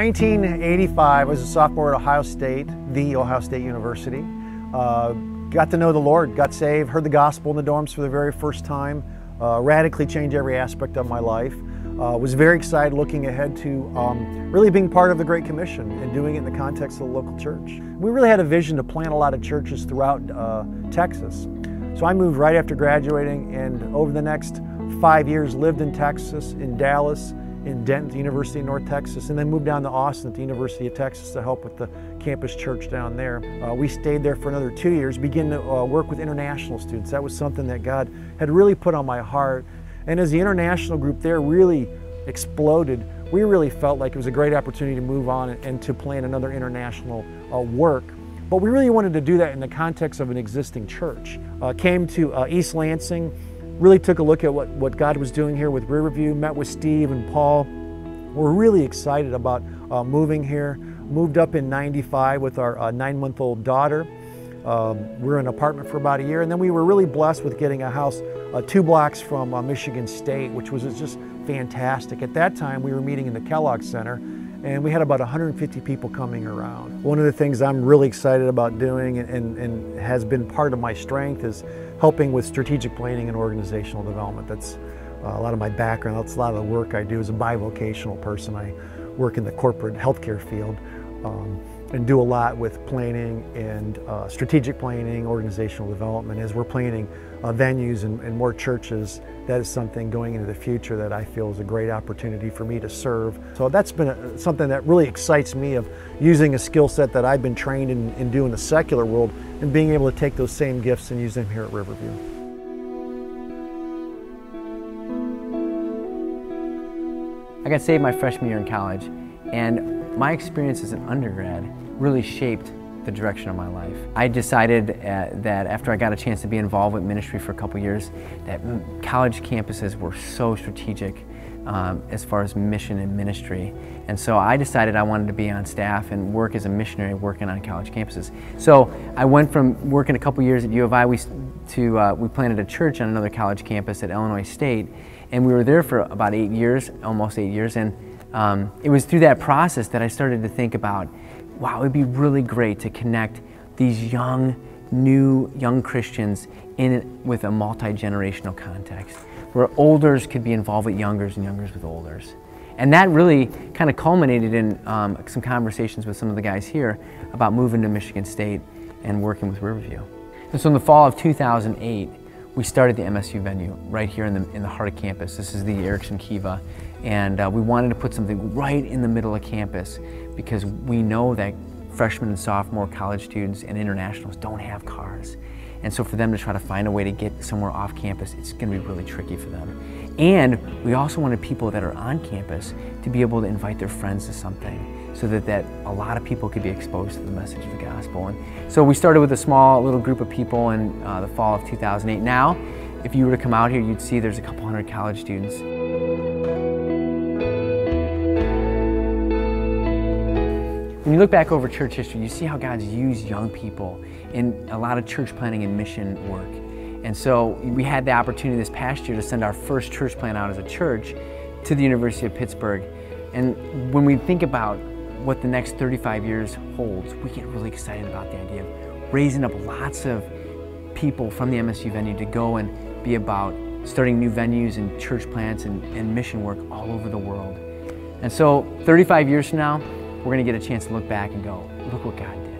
1985, I was a sophomore at Ohio State, the Ohio State University. Got to know the Lord, got saved, heard the gospel in the dorms for the very first time, radically changed every aspect of my life. Was very excited looking ahead to really being part of the Great Commission and doing it in the context of the local church. We really had a vision to plant a lot of churches throughout Texas. So I moved right after graduating, and over the next 5 years lived in Texas, in Dallas, in Denton, the University of North Texas, and then moved down to Austin at the University of Texas to help with the campus church down there. We stayed there for another 2 years, began to work with international students. That was something that God had really put on my heart. And as the international group there really exploded, we really felt like it was a great opportunity to move on and to plan another international work. But we really wanted to do that in the context of an existing church. Came to East Lansing, really took a look at what God was doing here with Riverview, met with Steve and Paul. We're really excited about moving here. Moved up in '95 with our 9-month-old daughter. We were in an apartment for about a year, and then we were really blessed with getting a house 2 blocks from Michigan State, which was just fantastic. At that time, we were meeting in the Kellogg Center, and we had about 150 people coming around. One of the things I'm really excited about doing and has been part of my strength is helping with strategic planning and organizational development. That's a lot of my background. That's a lot of the work I do as a bivocational person. I work in the corporate healthcare field and do a lot with planning and strategic planning, organizational development. As we're planning venues and more churches, that is something going into the future that I feel is a great opportunity for me to serve. So that's been something that really excites me, of using a skill set that I've been trained in doing the secular world and being able to take those same gifts and use them here at Riverview. I got saved my freshman year in college, and my experience as an undergrad really shaped the direction of my life. I decided that after I got a chance to be involved with ministry for a couple years, that college campuses were so strategic as far as mission and ministry. And so I decided I wanted to be on staff and work as a missionary working on college campuses. So I went from working a couple years at U of I, we planted a church on another college campus at Illinois State, and we were there for about 8 years, almost 8 years. And it was through that process that I started to think about, wow, it'd be really great to connect these young Christians with a multi-generational context, where olders could be involved with youngers and youngers with olders. And that really kind of culminated in some conversations with some of the guys here about moving to Michigan State and working with Riverview. And so in the fall of 2008, we started the MSU venue right here in the heart of campus. This is the Erickson Kiva, and we wanted to put something right in the middle of campus because we know that freshmen and sophomore college students and internationals don't have cars. And so for them to try to find a way to get somewhere off campus, it's going to be really tricky for them. And we also wanted people that are on campus to be able to invite their friends to something, so that a lot of people could be exposed to the message of the gospel. And so we started with a small little group of people in the fall of 2008. Now, if you were to come out here, you'd see there's a couple hundred college students. When you look back over church history, you see how God's used young people in a lot of church planning and mission work. And so we had the opportunity this past year to send our first church plant out as a church to the University of Pittsburgh. And when we think about what the next 35 years holds, we get really excited about the idea of raising up lots of people from the MSU venue to go and be about starting new venues and church plants and mission work all over the world. And so 35 years from now, we're going to get a chance to look back and go, look what God did.